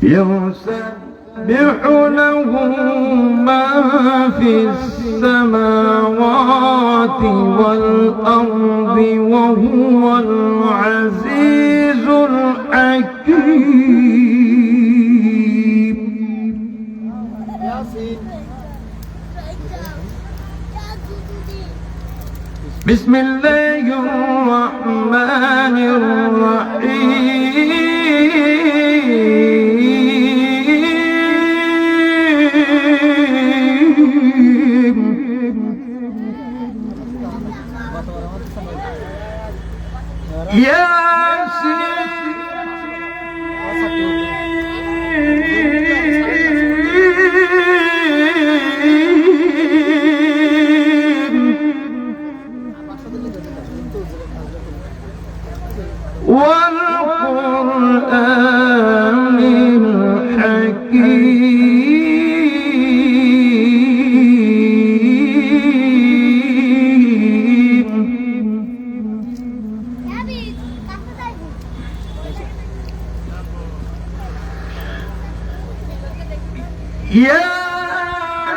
يسبح له ما في السماوات والأرض وهو العزيز الحكيم. بسم الله الرحمن الرحيم. والقرآن الحكيم.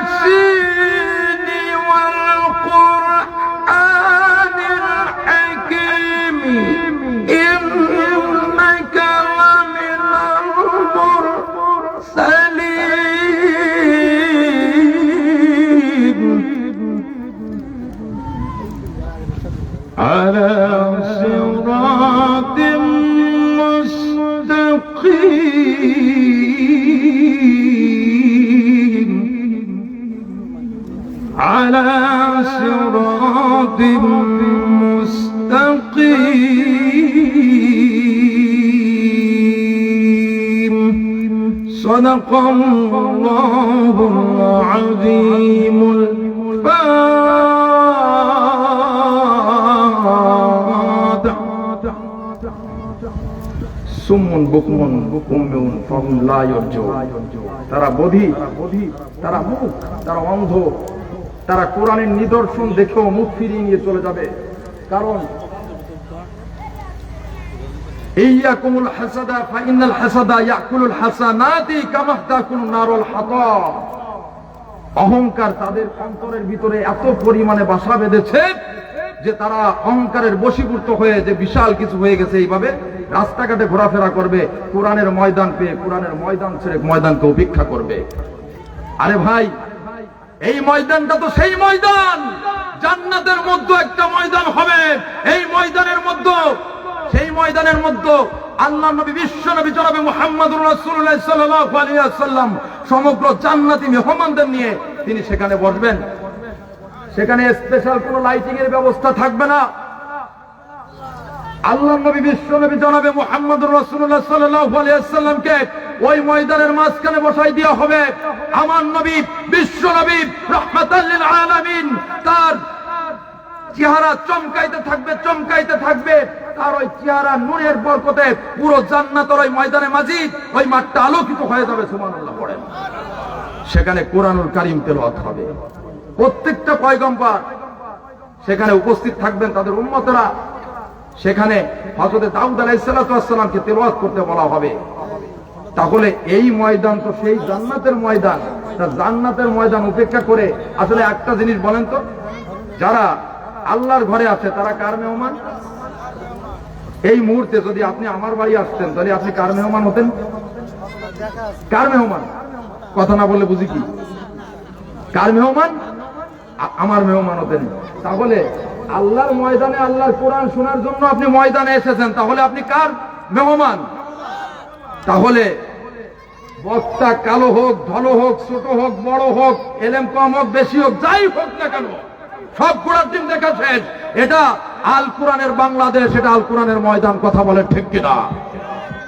ياسين والقرآن الحكيم إنك لمن المرسلين على صراط مستقيم على صراط مستقيم. صدق الله العظيم الفاتح. সুম্মুন বুকমুন উম্মুন ফাহুম লা ইয়ারজুন। তারা বধির, তারা মূক, তারা অন্ধ, তারা কোরআনের নিদর্শন দেখেও মুখ ফিরিয়ে নিয়ে চলে যাবে। কারণ ইয়াকুমুল হাসাদা ফাইনাল হাসাদা ইয়াকুলুল হাসানাতি কামা তাকুলুন নারুল হাতাব। অহংকার তাদের অন্তরের ভিতরে এত পরিমাণে বাসা বেঁধেছে যে তারা অহংকারের বশীভূত হয়ে যে বিশাল কিছু হয়ে গেছে, এইভাবে রাস্তাঘাটে ঘোরাফেরা করবে, কোরআনের ময়দান পেয়ে কোরআনের ময়দান ছেড়ে ময়দানকে উপেক্ষা করবে। আরে ভাই, এই ময়দানটা তো সেই ময়দান, জান্নাতের মধ্যে একটা ময়দান হবে। এই ময়দানের মধ্যে, সেই ময়দানের মধ্যে আল্লাহ নবী, বিশ্ব নবী জনাবে মুহাম্মদুর রাসূলুল্লাহ সাল্লাল্লাহু আলাইহি ওয়াসাল্লাম সমগ্র জান্নাতি মেহমানদের নিয়ে তিনি সেখানে বসবেন। সেখানে স্পেশাল কোনো লাইটিং এর ব্যবস্থা থাকবে না। আল্লাহ নবী, বিশ্ব নবী জনাবে মুহাম্মদুর রাসূলুল্লাহ সাল্লাল্লাহু আলাইহি ওয়াসাল্লামকে ওই ময়দানের মাঝখানে বসাই দেওয়া হবে। আমার নবী, বিশ্ব নবী রাহমাতাল লিল আলামিন, তার চেহারা চমকাইতে থাকবে, চমকাইতে থাকবে। আর ওই চেহারা নূরের বরকতে পুরো জান্নাতের ওই ময়দানে মাজিদ, ওই মাঠটা আলোকিত হয়ে যাবে। সুবহানাল্লাহ পড়েন। সেখানে কোরআনুল কারীম তেলাওয়াত হবে। প্রত্যেকটা পয়গম্বর সেখানে উপস্থিত থাকবেন, তাদের উম্মতরা। সেখানে হযরত দাউদ আলাইহিস সালাতু ওয়াস সালামকে তেলাওয়াত করতে বলা হবে। তাহলে এই ময়দান তো সেই জান্নাতের ময়দান। তা জান্নাতের ময়দান উপেক্ষা করে আসলে একটা জিনিস বলেন তো, যারা আল্লাহর ঘরে আছে তারা কার মেহমান? এই মুহূর্তে যদি আপনি আমার বাড়ি আসতেন, তাহলে আপনি কার মেহমান হতেন? কার মেহমান? কথা না বললে বুঝি কি? কার মেহমান? আমার মেহমান হতেন। তাহলে আল্লাহর ময়দানে আল্লাহর কোরআন শোনার জন্য আপনি ময়দানে এসেছেন, তাহলে আপনি কার মেহমান? তাহলে বক্তা কালো হোক, ধলো হোক, ছোট হোক, বড় হোক, এলেম কম হোক, বেশি হোক, যাই হোক না কেন, সব গোড়ার দিন দেখা শেষ। এটা আল কোরআনের বাংলাদেশ, এটা আল কোরআনের ময়দান। কথা বলে ঠিক কিনা?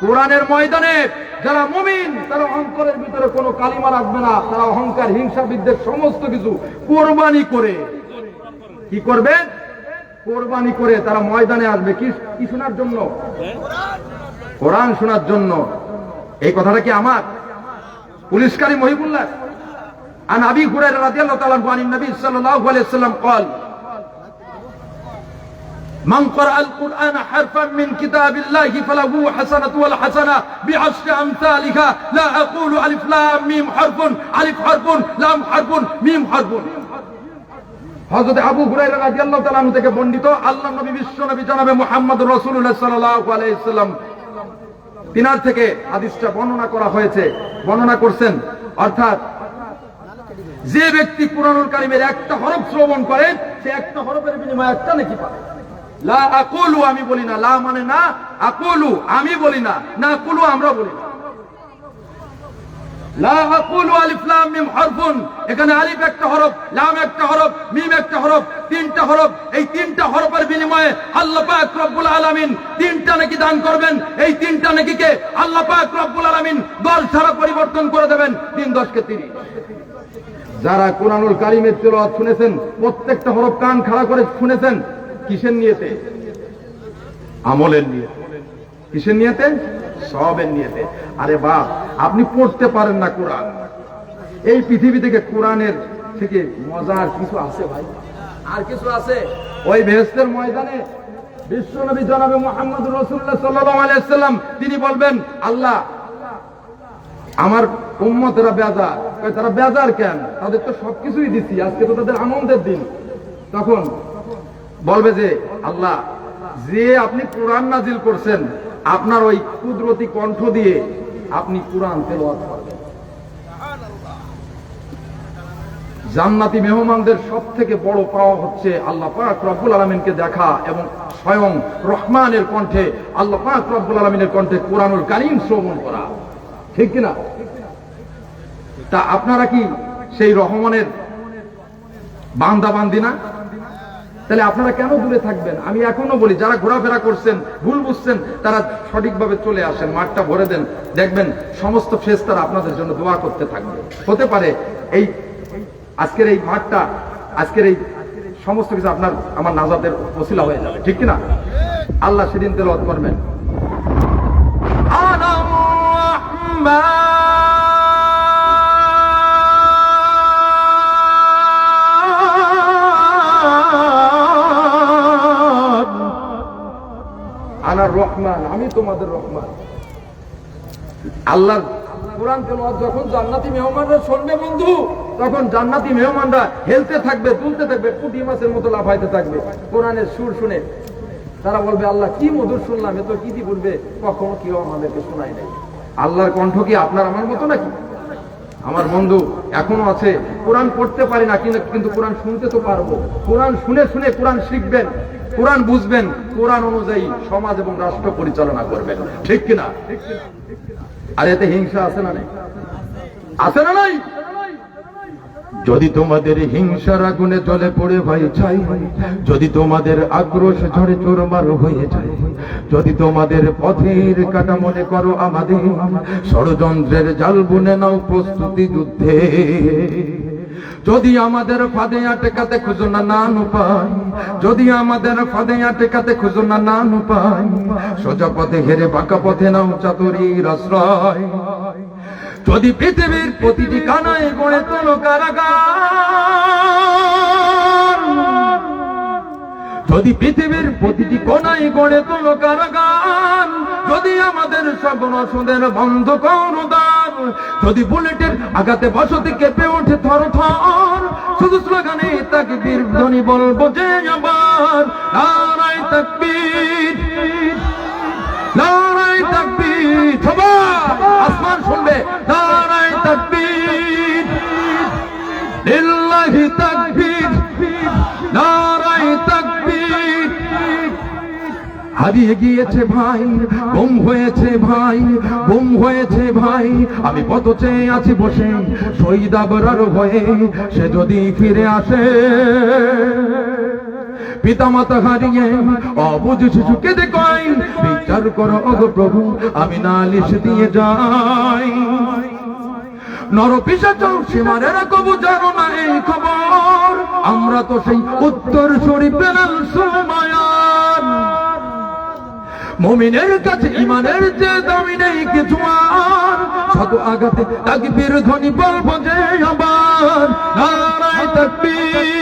কোরআনের ময়দানে যারা মুমিন, তারা অন্তরের ভিতরে কোনো কালিমা রাখবে না। তারা অহংকার, হিংসা, বিদ্বেষ সমস্ত কিছু কোরবানি করে, কি করবে? কোরবানি করে তারা ময়দানে আসবে। কি শোনার জন্য? কোরআন শোনার জন্য। এই কথাটা কি আমার? পুলিশকারী মহিবুল্লাহ আন আবি হুরায়রা রাদিয়াল্লাহু তাআলা আনহু আন নবী সাল্লাল্লাহু আলাইহি ওয়াসাল্লাম قال মান ক্বারাআল কুরআন হারফান মিন কিতাবিল্লাহি ফালাহু হাসানাতু ওয়াল হাসানা বিআশরি আমসালিহা লা আকুলু আলিফ লাম মিম হারফুন আলিফ হারফুন লাম হারফুন মিম হারফুন। হযরত আবু হুরায়রা রাদিয়াল্লাহু তাআলা আনহু থেকে বর্ণিত, আল্লাহর নবী বিশ্ব নবী জনাবে মুহাম্মদুর রাসূলুল্লাহ সাল্লাল্লাহু আলাইহি ওয়াসাল্লাম তিনার থেকে হাদিসটা বর্ণনা করা হয়েছে, বর্ণনা করছেন, অর্থাৎ যে ব্যক্তি কুরআনুল কারীমের একটা হরফ শ্রবণ করে সে একটা হরফের বিনিময়ে একটা নেকি পাবে। লা আকুলু আমি বলি না, লা মানে না, আকুলু আমি বলি না, না আকুলু আমরা বলি না। লা আকুলু আলিফ লাম মিম হারফুন, এখানে আলিফ একটা হরফ, লাম একটা হরফ, মিম একটা হরফ, তিনটা হরফ। এই তিনটা হরফের বিনিময়ে আল্লাহ পাক রব্বুল আলামিন তিনটা নেকি দান করবেন। এই তিনটা নেকিকে আল্লাহ পাক রব্বুল আলামিন 10 দ্বারা পরিবর্তন করে দেবেন। 3 10 কে 30। যারা কুরআনুল কারীমের তেলাওয়াত শুনেছেন, প্রত্যেকটা হরফ কান খাড়া করে শুনেছেন, কিসের নিয়তে? আমলের নিয়তে। কিসের নিয়তে? সওয়াবের নিয়তে। আরে বাপ, আপনি পড়তে পারেন না কোরআন, এই পৃথিবী থেকে কোরআনের থেকে মজার কিছু আছে ভাই? আর কিছু আছে? ওই বেহেশতের ময়দানে বিশ্বনবী জনাবে মুহাম্মদুর রাসূলুল্লাহ সাল্লাল্লাহু আলাইহি ওয়াসাল্লাম তিনি বলবেন, আল্লাহ আমার উম্মতেরা বেজার। তারা বেজার কেন? তাদের তো সবকিছুই দিছি, আজকে তো তাদের আনন্দের দিন। তখন বলবে যে আল্লাহ, যে আপনি কোরআন নাজিল করছেন, আপনার ওই কুদরতি কণ্ঠ দিয়ে আপনি কোরআন তেলাওয়াত করবেন। জান্নাতি মেহমানদের সবথেকে বড় পাওয়া হচ্ছে আল্লাহ পাক রব্বুল আলামিনকে দেখা এবং স্বয়ং রহমানের কণ্ঠে, আল্লাহ পাক রব্বুল আলামিনের কণ্ঠে কোরআনুল কারীম শ্রবণ করা, ঠিক কিনা? তা আপনারা কি সেই রহমানের বান্দা বান্দি না? তাহলে আপনারা কেন দূরে থাকবেন? আমি এখনো বলি, যারা ঘোরাফেরা করছেন, ভুল বুঝছেন, তারা সঠিকভাবে চলে আসেন, মাঠটা ভরে দেন, দেখবেন সমস্ত ফেরেশতারা আপনাদের জন্য দোয়া করতে থাকবে। হতে পারে এই আজকের এই মাঠটা, আজকের এই সমস্ত কিছু আপনার আমার নাজাতের ওসিলা হয়ে যাবে, ঠিক কিনা? আল্লাহ সেদিন তেলাওয়াত করবেন, আনার রহমান, আমি তোমাদের রহমান। আল্লাহ কোরআন তেলাওয়াত যখন জান্নাতি মেহমানরা শুনবে বন্ধু, তখন জান্নাতি মেহমানরা হেলতে থাকবে, তুলতে থাকবে, পুঁটি মাছের মতো লাফাইতে থাকবে কোরআনের সুর শুনে। তারা বলবে, আল্লাহ কি মধুর শুনলাম, এ তো কি বলবে, কখনো কেউ আমাদেরকে শোনায় নাই। আল্লাহর কণ্ঠ কি আপনার আমার মতো নাকি? আমার বন্ধু এখনো আছে, কোরআন পড়তে পারি না কিন্তু কোরআন শুনতে তো পারবো। কোরআন শুনে শুনে কোরআন শিখবেন, কোরআন বুঝবেন, কোরআন অনুযায়ী সমাজ এবং রাষ্ট্র পরিচালনা করবেন, ঠিক কিনা? আর এতে হিংসা আছে না নাই? আছে না নাই? যদি তোমাদের হিংসার আগুনে জ্বলে পড়ে ভয় চাই, যদি তোমাদের আক্রোশ ঝড়ে চোরমার হয়ে যায়, যদি তোমাদের পথের কাটা মনে করো আমাদের, ষড়যন্ত্রের জাল বুনে নাও প্রস্তুতি যুদ্ধে। যদি আমাদের ফাঁদে আটকাতে খুঁজো না নান উপায়, যদি আমাদের ফাঁদে আটকাতে খুঁজো না নান উপায়, সোজা পথে হেরে বাঁকা পথে নাও চাতুরীর আশ্রয়। যদি পৃথিবীর প্রতিটি কানায় গড়ে তোলো কারাগার, যদি পৃথিবীর প্রতিটি কোনায় গড়ে তোলো কারাগার, যদি আমাদের সগন সুদের বন্ধ করো দ্বার, যদি বুলেটের আঘাতে বসতি কেঁপে ওঠে থর থর, শুধু স্লোগানে তাকবীর ধ্বনি বলবো যে আবার, নারায়ে তাকবীর, নারায়ে তাকবীর, সবাই আসমান শুনবে, নারায়ে তাকবীর, লিল্লাহি তাকবীর, নারায়ে তাকবীর। হারিয়ে গিয়েছে ভাই, গুম হয়েছে ভাই, গুম হয়েছে ভাই, আমি কত চেয়ে আছি বসে শহীদ আবরার হয়ে, সে যদি ফিরে আসে। পিতামাতা হারিয়ে অবুঝ শিশু কেঁদে কয়, বিচার করো ওগো প্রভু, আমি নালিশ দিয়ে যাই। নরপিশাচ সীমারেরা কবু জানো না এই খবর, আমরা তো সেই উত্তর শরীফ বেলাল সুমায়ান। মুমিনের কাছে ইমানের যে দামি নেই কিছু আর, শত আঘাতে তাকবীর ধ্বনি বলবো যে আবার, নারায়ে তাকবীর,